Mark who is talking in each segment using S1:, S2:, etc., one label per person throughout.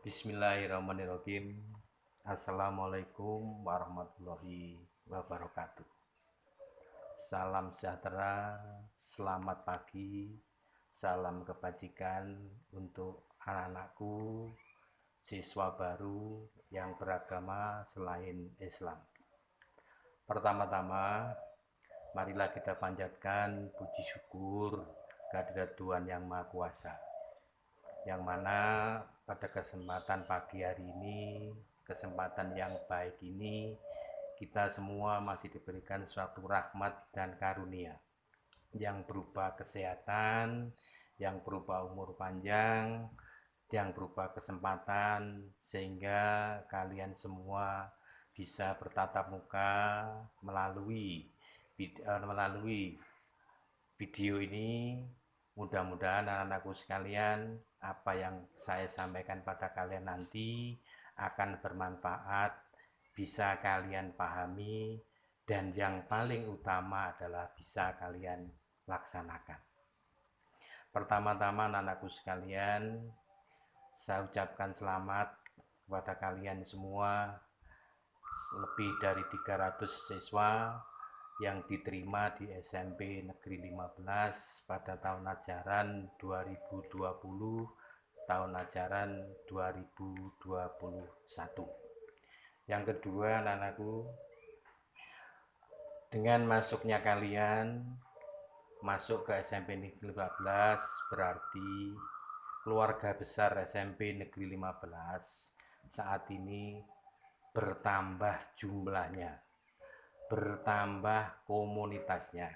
S1: Bismillahirrahmanirrahim. Assalamualaikum warahmatullahi wabarakatuh. Salam sejahtera, selamat pagi, salam kebajikan untuk anak-anakku, siswa baru yang beragama selain Islam. Pertama-tama, marilah kita panjatkan puji syukur kehadirat Tuhan Yang Maha Kuasa, yang mana pada kesempatan pagi hari ini, kesempatan yang baik ini, kita semua masih diberikan suatu rahmat dan karunia yang berupa kesehatan, yang berupa umur panjang, yang berupa kesempatan, sehingga kalian semua bisa bertatap muka melalui video ini. Mudah-mudahan anak-anakku sekalian, apa yang saya sampaikan pada kalian nanti akan bermanfaat, bisa kalian pahami, dan yang paling utama adalah bisa kalian laksanakan. Pertama-tama anak-anakku sekalian, saya ucapkan selamat kepada kalian semua, lebih dari 300 siswa yang diterima di SMP Negeri 15 pada tahun ajaran 2020, tahun ajaran 2021. Yang kedua, anak-anakku, dengan masuknya kalian masuk ke SMP Negeri 15 berarti keluarga besar SMP Negeri 15 saat ini bertambah jumlahnya, bertambah komunitasnya,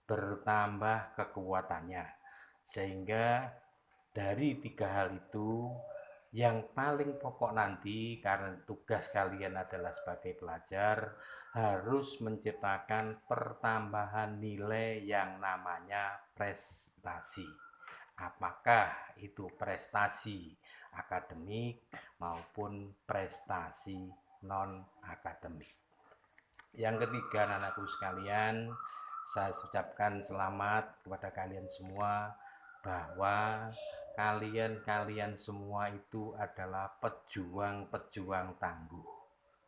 S1: bertambah kekuatannya, sehingga dari 3 hal itu yang paling pokok nanti, karena tugas kalian adalah sebagai pelajar, harus menciptakan pertambahan nilai yang namanya prestasi. Apakah itu prestasi akademik maupun prestasi non-akademik. Yang ketiga, anak-anakku sekalian, saya ucapkan selamat kepada kalian semua bahwa kalian semua itu adalah pejuang-pejuang tangguh.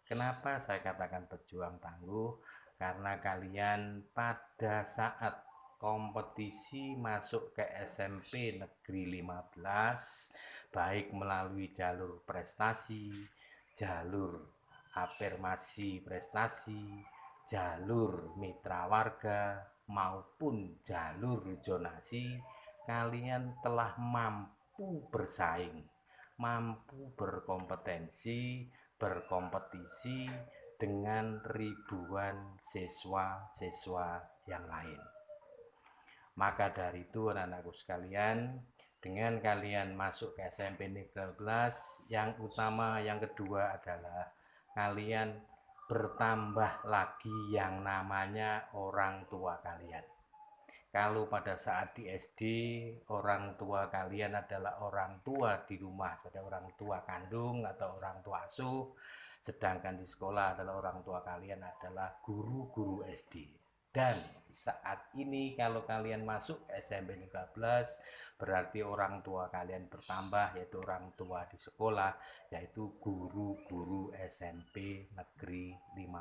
S1: Kenapa saya katakan pejuang tangguh? Karena kalian pada saat kompetisi masuk ke SMP Negeri 15, baik melalui jalur prestasi, jalur afirmasi prestasi, jalur mitra warga, maupun jalur zonasi, kalian telah mampu bersaing, mampu berkompetisi dengan ribuan siswa-siswa yang lain. Maka dari itu, anak-anakku sekalian, dengan kalian masuk ke SMP Negeri 12, yang utama, yang kedua adalah kalian bertambah lagi yang namanya orang tua kalian. Kalau pada saat di SD, orang tua kalian adalah orang tua di rumah, ada orang tua kandung atau orang tua asuh, sedangkan di sekolah adalah orang tua kalian adalah guru-guru SD. Dan saat ini kalau kalian masuk SMP 13, berarti orang tua kalian bertambah, yaitu orang tua di sekolah, yaitu guru-guru SMP Negeri 15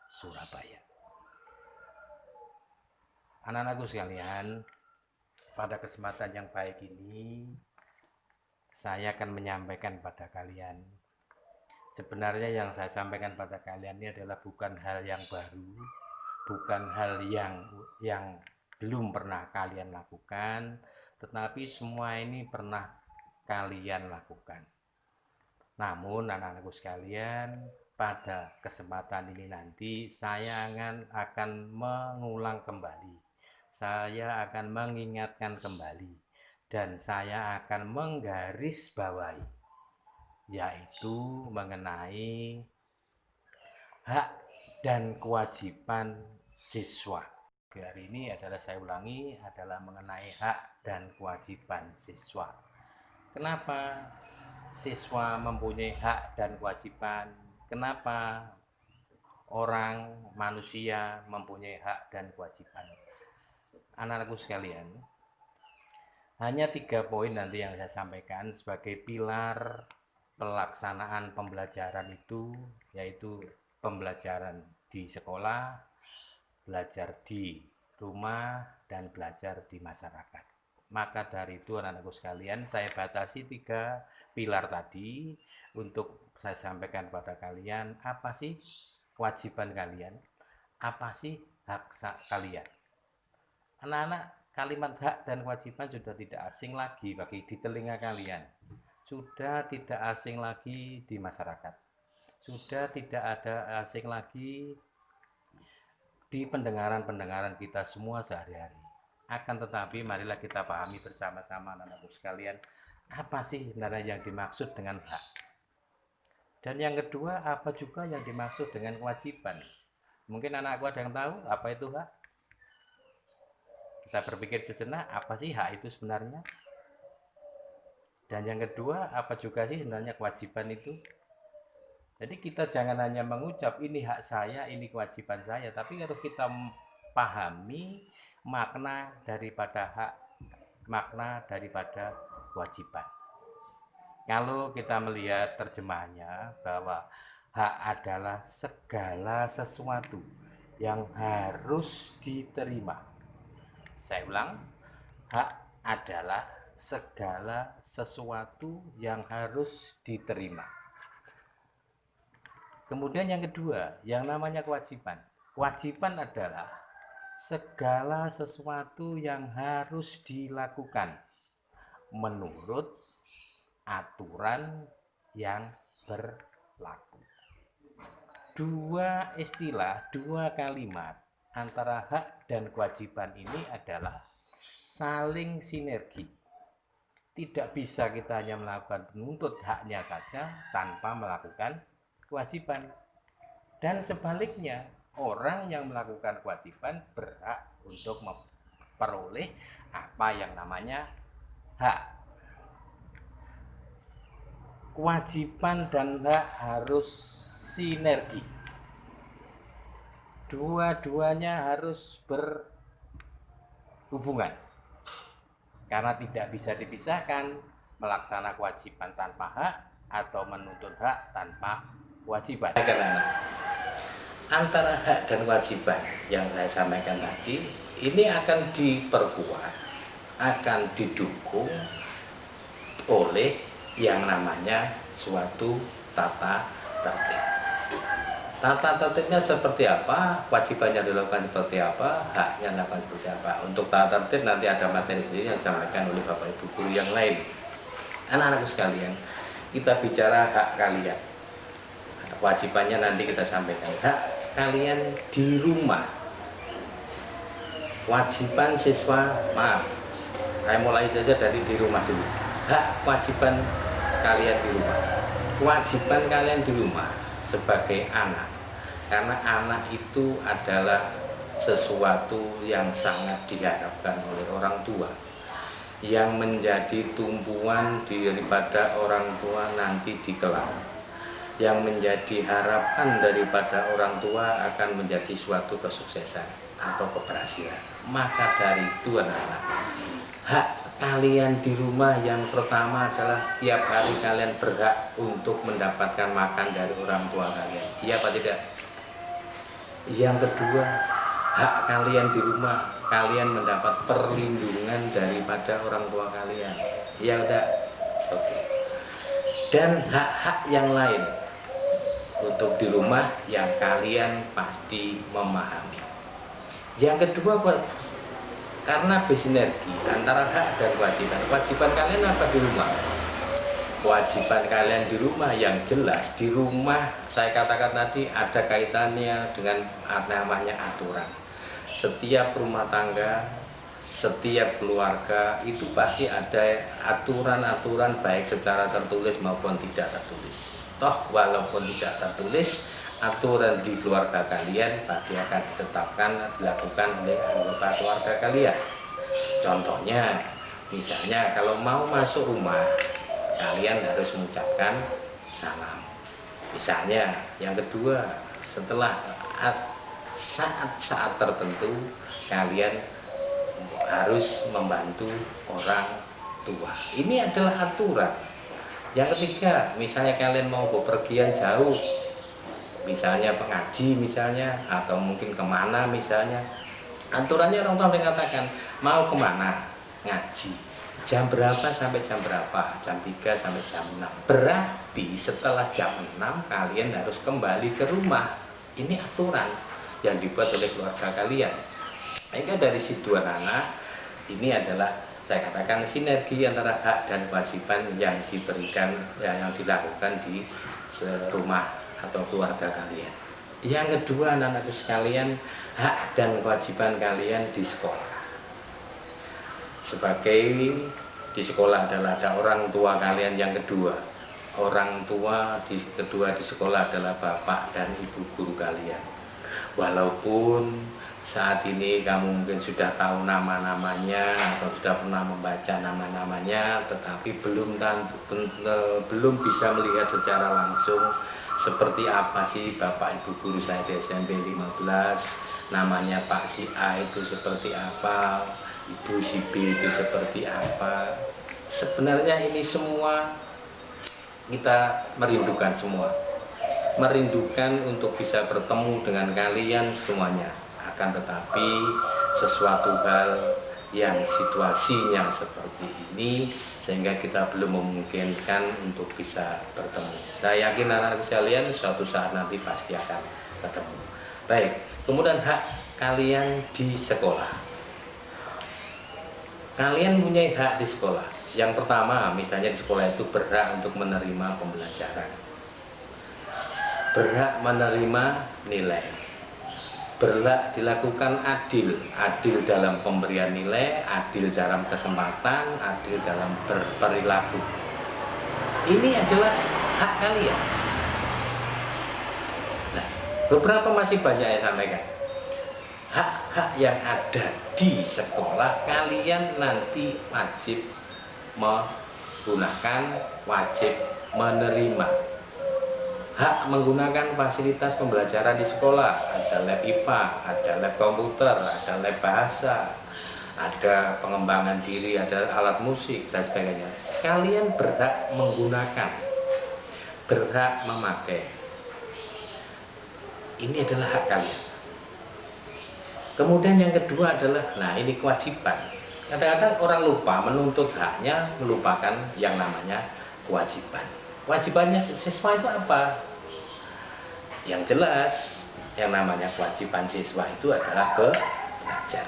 S1: Surabaya. Anak-anakku sekalian, pada kesempatan yang baik ini saya akan menyampaikan pada kalian, sebenarnya yang saya sampaikan pada kalian ini adalah bukan hal yang baru, bukan hal yang belum pernah kalian lakukan, tetapi semua ini pernah kalian lakukan. Namun anak-anakku sekalian, pada kesempatan ini nanti saya akan mengulang kembali, saya akan mengingatkan kembali, dan saya akan menggarisbawahi, yaitu mengenai hak dan kewajiban siswa. Hari ini adalah, saya ulangi, adalah mengenai hak dan kewajiban siswa. Kenapa siswa mempunyai hak dan kewajiban? Kenapa orang, manusia mempunyai hak dan kewajiban? Anak-anakku sekalian, hanya 3 poin nanti yang saya sampaikan sebagai pilar pelaksanaan pembelajaran itu, yaitu pembelajaran di sekolah, belajar di rumah, dan belajar di masyarakat. Maka dari itu anak-anakku sekalian, saya batasi 3 pilar tadi untuk saya sampaikan kepada kalian, apa sih kewajiban kalian, apa sih hak kalian. Anak-anak, kalimat hak dan kewajiban sudah tidak asing lagi bagi di telinga kalian, sudah tidak asing lagi di masyarakat, sudah tidak ada asing lagi di pendengaran-pendengaran kita semua sehari-hari. Akan tetapi marilah kita pahami bersama-sama anak-anakku sekalian, apa sih sebenarnya yang dimaksud dengan hak. Dan yang kedua, apa juga yang dimaksud dengan kewajiban. Mungkin anakku ada yang tahu apa itu hak? Kita berpikir sejenak, apa sih hak itu sebenarnya? Dan yang kedua, apa juga sih sebenarnya kewajiban itu? Jadi kita jangan hanya mengucap ini hak saya, ini kewajiban saya, tapi harus kita pahami makna daripada hak, makna daripada kewajiban. Kalau kita melihat terjemahannya bahwa hak adalah segala sesuatu yang harus diterima. Saya ulang, hak adalah segala sesuatu yang harus diterima. Kemudian yang kedua, yang namanya kewajiban. Kewajiban adalah segala sesuatu yang harus dilakukan menurut aturan yang berlaku. Dua istilah, dua kalimat antara hak dan kewajiban ini adalah saling sinergi. Tidak bisa kita hanya melakukan menuntut haknya saja tanpa melakukan kewajiban. Dan sebaliknya, orang yang melakukan kewajiban berhak untuk memperoleh apa yang namanya hak. Kewajiban dan hak harus sinergi. Dua-duanya harus berhubungan. Karena tidak bisa dipisahkan melaksanakan kewajiban tanpa hak atau menuntut hak tanpa kewajiban. Karena antara hak dan kewajiban yang saya sampaikan tadi ini akan diperkuat, akan didukung oleh yang namanya suatu tata tertib. Tata tertibnya seperti apa, kewajibannya dilakukan seperti apa, haknya dilakukan seperti apa. Untuk tata tertib nanti ada materi sendiri yang disampaikan oleh Bapak Ibu guru yang lain. Anak-anakku sekalian, kita bicara hak kalian. Kewajibannya nanti kita sampaikan. Hak kalian di rumah. Kewajiban siswa, maaf, saya mulai saja dari di rumah dulu. Hak kewajiban kalian di rumah. Kewajiban kalian di rumah sebagai anak. Karena anak itu adalah sesuatu yang sangat diharapkan oleh orang tua, yang menjadi tumpuan daripada orang tua nanti di kelak, yang menjadi harapan daripada orang tua akan menjadi suatu kesuksesan atau keberhasilan. Maka dari itu anak-anak, hak kalian di rumah yang pertama adalah tiap hari kalian berhak untuk mendapatkan makan dari orang tua kalian. Iya apa tidak? Yang kedua, hak kalian di rumah, kalian mendapat perlindungan daripada orang tua kalian. Ya udah, oke. Dan hak-hak yang lain untuk di rumah yang kalian pasti memahami. Yang kedua, karena bersinergi antara hak dan kewajiban. Kewajiban kalian apa di rumah? Kewajiban kalian di rumah yang jelas, di rumah saya katakan tadi ada kaitannya dengan namanya aturan. Setiap rumah tangga, setiap keluarga itu pasti ada aturan-aturan baik secara tertulis maupun tidak tertulis. Toh walaupun tidak tertulis, aturan di keluarga kalian pasti akan ditetapkan, dilakukan oleh anggota keluarga kalian. Contohnya, misalnya kalau mau masuk rumah, kalian harus mengucapkan salam. Misalnya, yang kedua, setelah saat-saat tertentu kalian harus membantu orang tua. Ini adalah aturan. Yang ketiga, misalnya kalian mau bepergian jauh, misalnya pengaji misalnya, atau mungkin kemana misalnya, aturannya orang tua mengatakan mau kemana, ngaji, jam berapa sampai jam berapa, jam 3 sampai jam 6. Berarti setelah jam 6 kalian harus kembali ke rumah. Ini aturan yang dibuat oleh keluarga kalian. Sehingga dari situ anak-anak, ini adalah saya katakan sinergi antara hak dan kewajiban yang diberikan, yang dilakukan di rumah atau keluarga kalian. Yang kedua anak-anakku sekalian, hak dan kewajiban kalian di sekolah. Sebagai di sekolah adalah ada orang tua kalian yang kedua. Orang tua kedua di sekolah adalah bapak dan ibu guru kalian. Walaupun saat ini kamu mungkin sudah tahu nama-namanya atau sudah pernah membaca nama-namanya, tetapi belum bisa melihat secara langsung seperti apa sih bapak ibu guru saya di SMP 15, namanya Pak si A itu seperti apa, ibu si B itu seperti apa. Sebenarnya ini semua kita merindukan semua, merindukan untuk bisa bertemu dengan kalian semuanya. Akan tetapi sesuatu hal yang situasinya seperti ini sehingga kita belum memungkinkan untuk bisa bertemu. Saya yakin anak-anak sekalian suatu saat nanti pasti akan ketemu. Baik, kemudian hak kalian di sekolah. Kalian punya hak di sekolah. Yang pertama, misalnya di sekolah itu berhak untuk menerima pembelajaran, berhak menerima nilai, berhak dilakukan adil dalam pemberian nilai, adil dalam kesempatan, adil dalam berperilaku. Ini adalah hak kalian. Nah, beberapa masih banyak yang sampaikan. Hak-hak yang ada di sekolah kalian nanti wajib menggunakan, wajib menerima. Hak menggunakan fasilitas pembelajaran di sekolah, ada lab IPA, ada lab komputer, ada lab bahasa, ada pengembangan diri, ada alat musik dan sebagainya. Kalian berhak menggunakan, berhak memakai. Ini adalah hak kalian. Kemudian yang kedua adalah, nah ini kewajiban. Kadang-kadang orang lupa menuntut haknya, melupakan yang namanya kewajiban. Kewajibannya siswa itu apa? Yang jelas, yang namanya kewajiban siswa itu adalah belajar.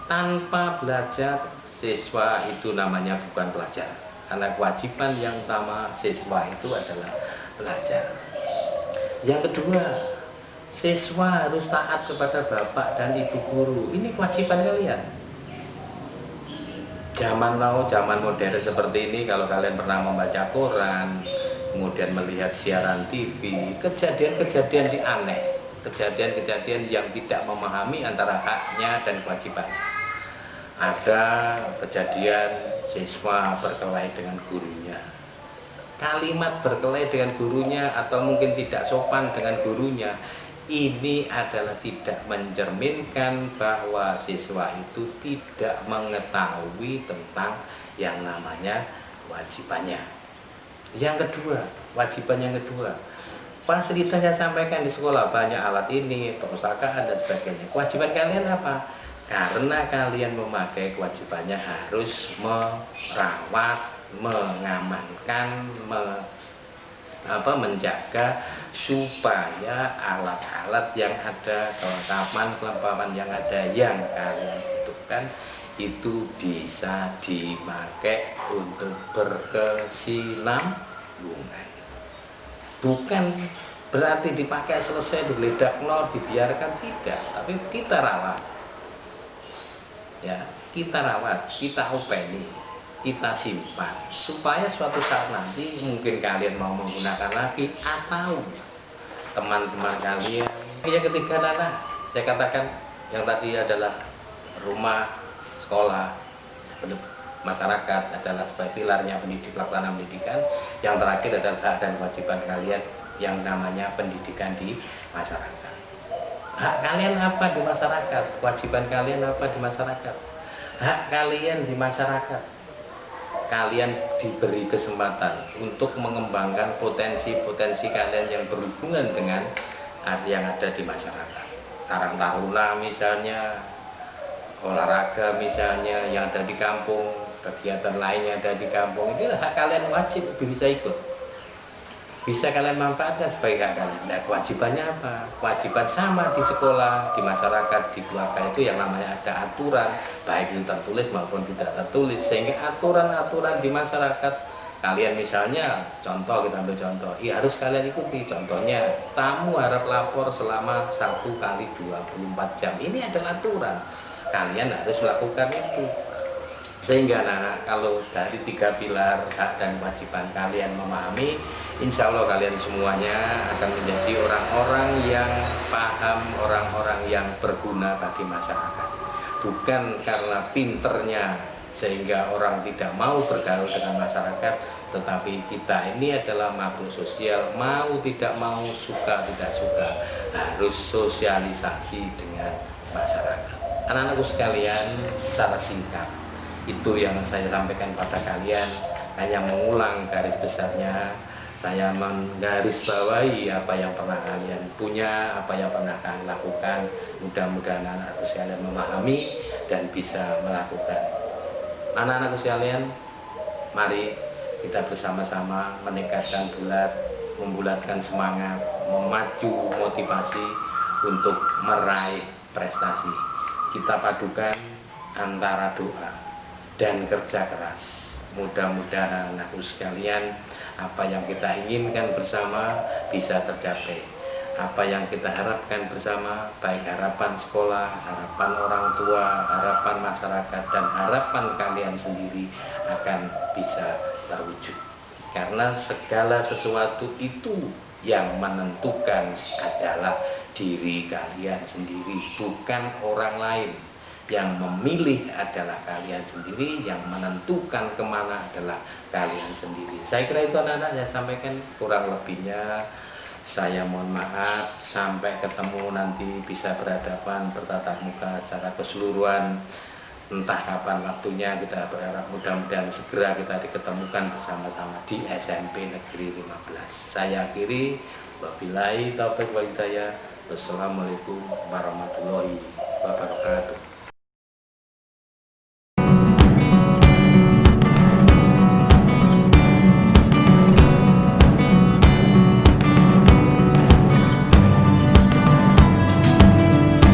S1: Tanpa belajar, siswa itu namanya bukan pelajar. Karena kewajiban yang utama siswa itu adalah belajar. Yang kedua, siswa harus taat kepada bapak dan ibu guru. Ini kewajiban kalian. Zaman now, zaman modern seperti ini, kalau kalian pernah membaca koran, kemudian melihat siaran TV, kejadian-kejadian yang aneh, kejadian-kejadian yang tidak memahami antara haknya dan kewajiban. Ada kejadian siswa berkelahi dengan gurunya. Kalimat berkelahi dengan gurunya atau mungkin tidak sopan dengan gurunya, ini adalah tidak mencerminkan bahwa siswa itu tidak mengetahui tentang yang namanya kewajibannya. Yang kedua, kewajiban yang kedua, fasilitas saya sampaikan di sekolah, banyak alat ini, perpustakaan dan sebagainya. Kewajiban kalian apa? Karena kalian memakai, kewajibannya harus merawat, mengamankan, menjaga supaya alat-alat yang ada, kelengkapan yang ada yang kalian butuhkan itu bisa dipakai untuk berkesinambungan. Bukan berarti dipakai selesai digeledak dibiarkan, tidak, tapi kita rawat. Ya, kita rawat, kita openi, kita simpan supaya suatu saat nanti mungkin kalian mau menggunakan lagi atau teman-teman kalian. Yang ketiga adalah saya katakan yang tadi adalah rumah, sekolah, masyarakat adalah sebagai pilarnya pelaksanaan pendidikan. Yang terakhir adalah hak dan kewajiban kalian yang namanya pendidikan di masyarakat. Hak kalian apa di masyarakat? Kewajiban kalian apa di masyarakat? Hak kalian di masyarakat, kalian diberi kesempatan untuk mengembangkan potensi-potensi kalian yang berhubungan dengan yang ada di masyarakat. Karang taruna misalnya, olahraga misalnya yang ada di kampung, kegiatan lain yang ada di kampung, itu hak kalian, wajib bisa ikut. Bisa kalian manfaatkan sebagai hak kalian. Nah, kewajibannya apa? Kewajiban sama di sekolah, di masyarakat, di keluarga itu yang namanya ada aturan, baik itu tertulis maupun tidak tertulis. Sehingga aturan-aturan di masyarakat, kalian misalnya, contoh kita ambil contoh, ya harus kalian ikuti. Contohnya, tamu harap lapor selama 1 kali 24 jam. Ini adalah aturan. Kalian harus melakukan itu. Sehingga anak-anak kalau dari 3 pilar hak dan kewajiban kalian memahami, insya Allah kalian semuanya akan menjadi orang-orang yang paham, orang-orang yang berguna bagi masyarakat. Bukan karena pinternya sehingga orang tidak mau bergaul dengan masyarakat, tetapi kita ini adalah makhluk sosial, mau tidak mau, suka tidak suka, harus sosialisasi dengan masyarakat. Anak-anakku sekalian, secara singkat itu yang saya sampaikan pada kalian, hanya mengulang garis besarnya. Saya menggarisbawahi apa yang pernah kalian punya, apa yang pernah kalian lakukan. Mudah-mudahan anak-anakku sekalian memahami dan bisa melakukan. Anak-anakku sekalian, mari kita bersama-sama meningkatkan membulatkan semangat, memacu motivasi untuk meraih prestasi. Kita padukan antara doa dan kerja keras. Mudah-mudahan anakku sekalian, apa yang kita inginkan bersama bisa tercapai. Apa yang kita harapkan bersama, baik harapan sekolah, harapan orang tua, harapan masyarakat, dan harapan kalian sendiri akan bisa terwujud. Karena segala sesuatu itu yang menentukan adalah diri kalian sendiri, bukan orang lain. Yang memilih adalah kalian sendiri, yang menentukan kemana adalah kalian sendiri. Saya kira itu anak-anak saya sampaikan, kurang lebihnya saya mohon maaf. Sampai ketemu nanti bisa berhadapan, bertatap muka secara keseluruhan. Entah kapan waktunya, kita berharap mudah-mudahan segera kita diketemukan bersama-sama di SMP Negeri 15. Saya akhiri, wabillahi taufiq wal hidayah. Wassalamualaikum warahmatullahi wabarakatuh.